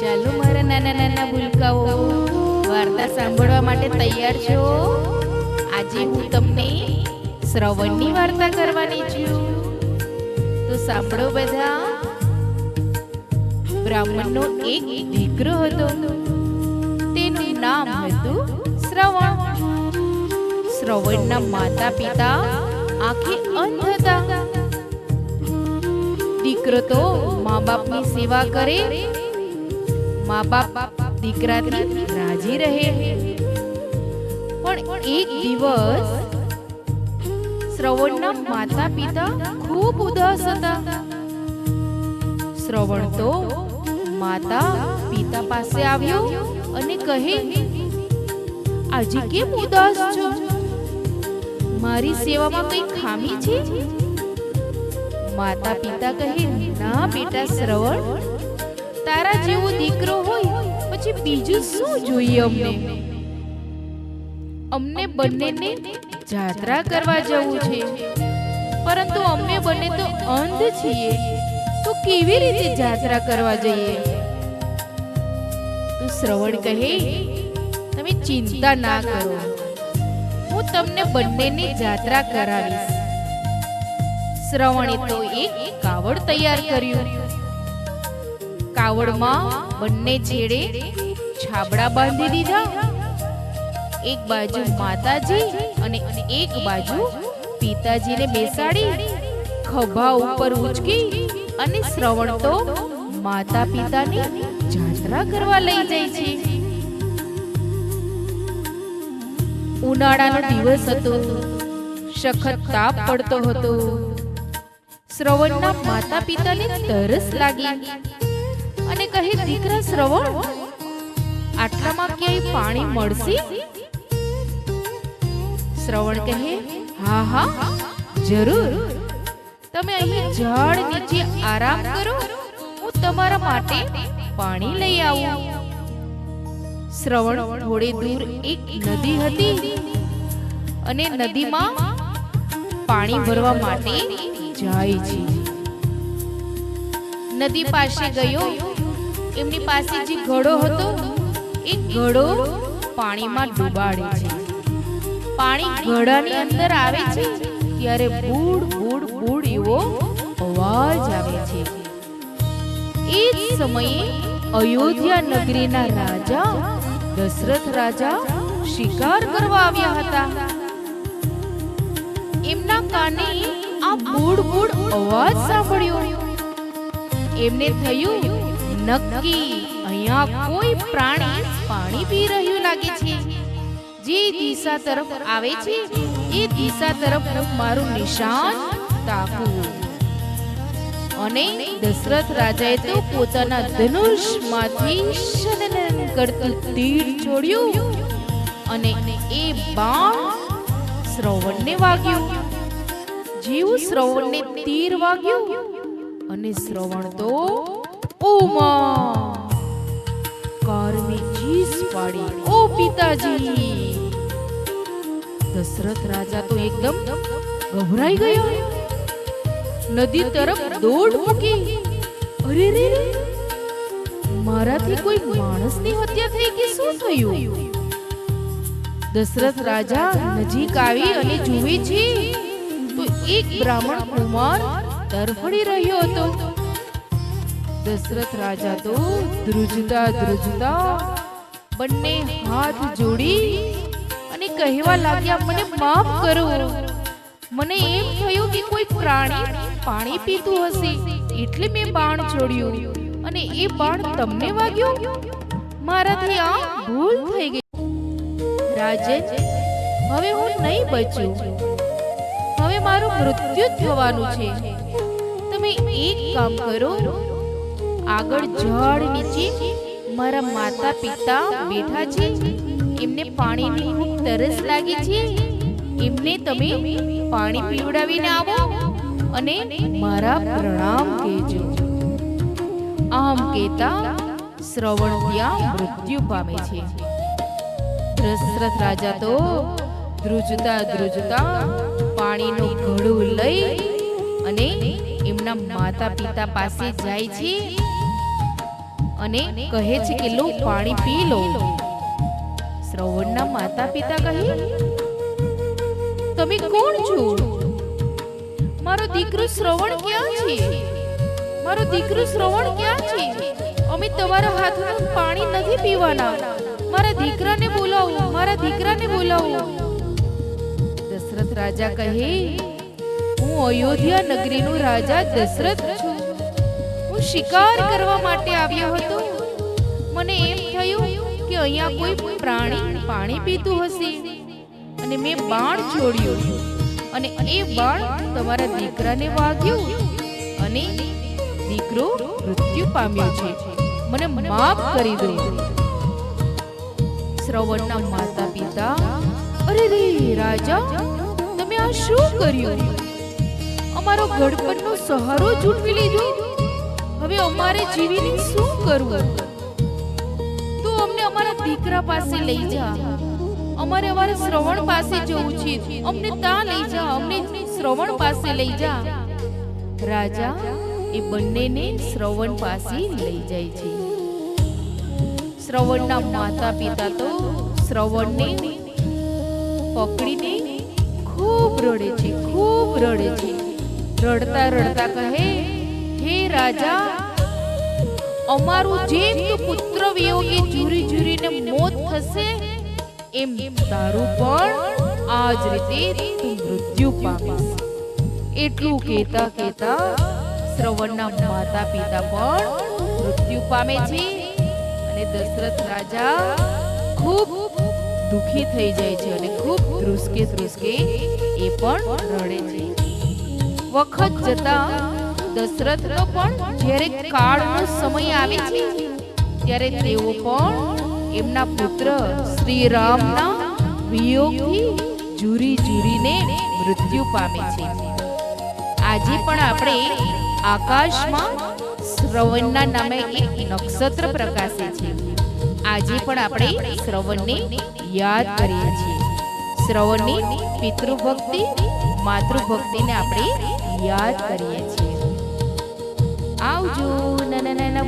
ચાલો મારા નાના નાના ભૂલકાઓ, વાર્તા સાંભળવા માટે તૈયાર છો? આજે હું તમને શ્રવણની વાર્તા કરવાની છું. તો સાંભળો બધા. બ્રાહ્મણનો એક દીકરો હતો. તેનું નામ હતું શ્રવણ. શ્રવણના માતા પિતા આંખે અંધ હતા. દીકરો તો મા બાપની સેવા કરે, મા બાપ દીકરાથી રાજી રહે. પણ એક દિવસ શ્રવણના માતા પિતા ખૂબ ઉદાસ હતા. શ્રવણ તો માતા પિતા પાસે આવ્યો અને કહે, આજે કેમ ઉદાસ છો? મારી સેવામાં કઈ ખામી છે? માતા પિતા કહે, ના બેટા શ્રવણ, તારા જેવો દીકરો હોય પછી બીજું શું જોઈએ? અમને બંનેને જાત્રા કરવા જવું છે, પરંતુ અમે બંને તો અંધ છીએ, તો કેવી રીતે જાત્રા કરવા જઈએ? તો શ્રવણ કહે, તમે ચિંતા ના કરો, હું તમને બંનેને જાત્રા કરાવીશ. શ્રવણે તો એક કાવડ તૈયાર કર્યું. કાવડમાં બંને છેડે છાબડા બાંધી દીધા. એક બાજુ માતાજી અને એક બાજુ પિતાજીને બેસાડી ખભા ઉપર ઉચકી અને શ્રવણ તો માતા પિતાની જાત્રા કરવા લઈ જાય છે. ઉનાળાનો દિવસ હતો. સખત તાપ પડતો હતો. શ્રવણના માતા પિતાને તરસ લાગી અને કહે, દીકરા શ્રવણ, આટલામાં ક્યાંય પાણી મળશે? શ્રવણ કહે, હા હા જરૂર, તમે અહીં ઝાડ નીચે આરામ કરો, હું તમારા માટે પાણી લઈ આવું. શ્રવણ થોડે દૂર એક નદી હતી અને નદીમાં પાણી ભરવા માટે જાય છે. નદી પાસે ગયો. એમની પાસે જે ઘડો હતો એ ઘડો પાણીમાં ડૂબાડે છે. પાણી ઘડાની અંદર આવે છે ત્યારે બૂડ બૂડ બૂડ એવો અવાજ આવે છે. એ જ સમયે અયોધ્યા નગરીના રાજા દશરથ રાજા શિકાર કરવા આવ્યા હતા. એમના કાને આ બૂડ બૂડ અવાજ સાંભળ્યો. એમને થયું, નક્કી અહીંયા કોઈ પ્રાણી પાણી પી રહ્યું લાગે છે. જે દિશા તરફ આવે છે એ દિશા તરફ હું મારું નિશાન તાકું. અને દશરથ રાજાએ તો પોતાના ધનુષમાંથી શનન કરતું તીર છોડ્યું અને એ બાણ શ્રવણને વાગ્યું. જેવું શ્રવણને તીર વાગ્યું અને શ્રવણ તો ઓમાં કારમી ચીસ પાડી, ઓ પિતાજી! દશરથ રાજા તો એકદમ ગભરાઈ ગયો. નદી તરફ દોડ મૂકી. અરે રે, મારાથી કોઈ માણસની હત્યા થઈ કે શું થયું? દશરથ રાજા નજીક આવી અને જુએ છે તો એક બ્રાહ્મણ કુમાર તરફડી રહ્યો હતો. દશરથ રાજા તો ધ્રુજતા ધ્રુજતા બંને હાથ જોડી અને કહેવા લાગ્યા, મને માફ કરો. મને એમ થયું કે કોઈ પ્રાણી પાણી પીતું હશે એટલે મેં બાણ છોડ્યું અને એ બાણ તમને વાગ્યું. મારાથી આ ભૂલ થઈ ગઈ. રાજન, હવે હું નહીં બચું. હવે મારું મૃત્યુ થવાનું છે. તમે એક કામ કરો, આગળ ઝાડ નીચે મારા માતા પિતા બેઠા છે. એમને પાણીની ખૂબ તરસ લાગી છે. એમને તમે પાણી પીવડાવીને આવો અને મારા પ્રણામ કહેજો. આમ કહેતા શ્રવણ ત્યાં મૃત્યુ પામે છે. દશરથ રાજા તો ધ્રુજતા ધ્રુજતા પાણીનું ઘડું લઈ અને એમના માતા પિતા પાસે જાય છે અને કહે છે કે લો પાણી પી લો. શ્રવણના માતા પિતા કહે, તમે કોણ છો? મારો દીકરો શ્રવણ ક્યાં છે? મારો દીકરો શ્રવણ ક્યાં છે? અમે તમારા હાથનું પાણી નથી પીવાના. મારા દીકરાને બોલાવો, મારા દીકરાને બોલાવો. દશરથ રાજા કહે, હું અયોધ્યા નગરીનો રાજા દશરથ છું. હું શિકાર કરવા માટે આવ્યો હતો. મને એમ થયું કે અહીંયા કોઈ પ્રાણી પાણી પીતું હશે અને મેં બાણ છોડ્યું અને એ બાણ તમારા દીકરાને વાગ્યું અને દીકરો મૃત્યુ પામ્યો છે. મને માફ કરી દો. શ્રવણના માતા પિતા, અરે રે રાજા, તમે આ શું કર્યું? અમારો ગડપણનો સહારો ઝૂંટવી લીધો. હવે અમારે જીવીને શું કરવું? તું અમને અમારા દીકરા પાસે લઈ જા. અમારે અમારા શ્રવણ પાસે જવું છે. અમને ત્યાં લઈ જા, અમને શ્રવણ પાસે લઈ જા. રાજા એ બંનેને શ્રવણ પાસે લઈ જાય છે. શ્રવણના માતા પિતા તો શ્રવણને પકડીને ખૂબ રડે છે, ખૂબ રડે છે. રડતા રડતા કહે, હે રાજા, અમારું જેમ તું પુત્ર વિયોગે ઝૂરી ઝૂરીને મોત થશે, એમ તારું પણ આ જ રીતે તું મૃત્યુ પામીશ. એટલું કહેતા કહેતા શ્રવણના માતા પિતા પણ મૃત્યુ પામે છે અને દશરથ રાજા ખૂબ દુખી થઈ જાય છે અને ખૂબ ધ્રુસકે ધ્રુસકે એ પણ રડે છે. વખત જતા દશરથનો પણ જ્યારે કાળનો સમય આવે છે ત્યારે તેઓ પણ એમના પુત્ર શ્રી રામના વિયોગથી ઝૂરી ઝૂરીને મૃત્યુ પામે છે. આજે પણ આપણે આકાશમાં શ્રવણના નામે એક નક્ષત્ર પ્રકાશે છે. આજે પણ આપણે શ્રવણને યાદ કરીએ છીએ. શ્રવણની પિતૃભક્તિ, માતૃભક્તિને આપણે યાદ કરીએ છીએ. આવજો નાના નાના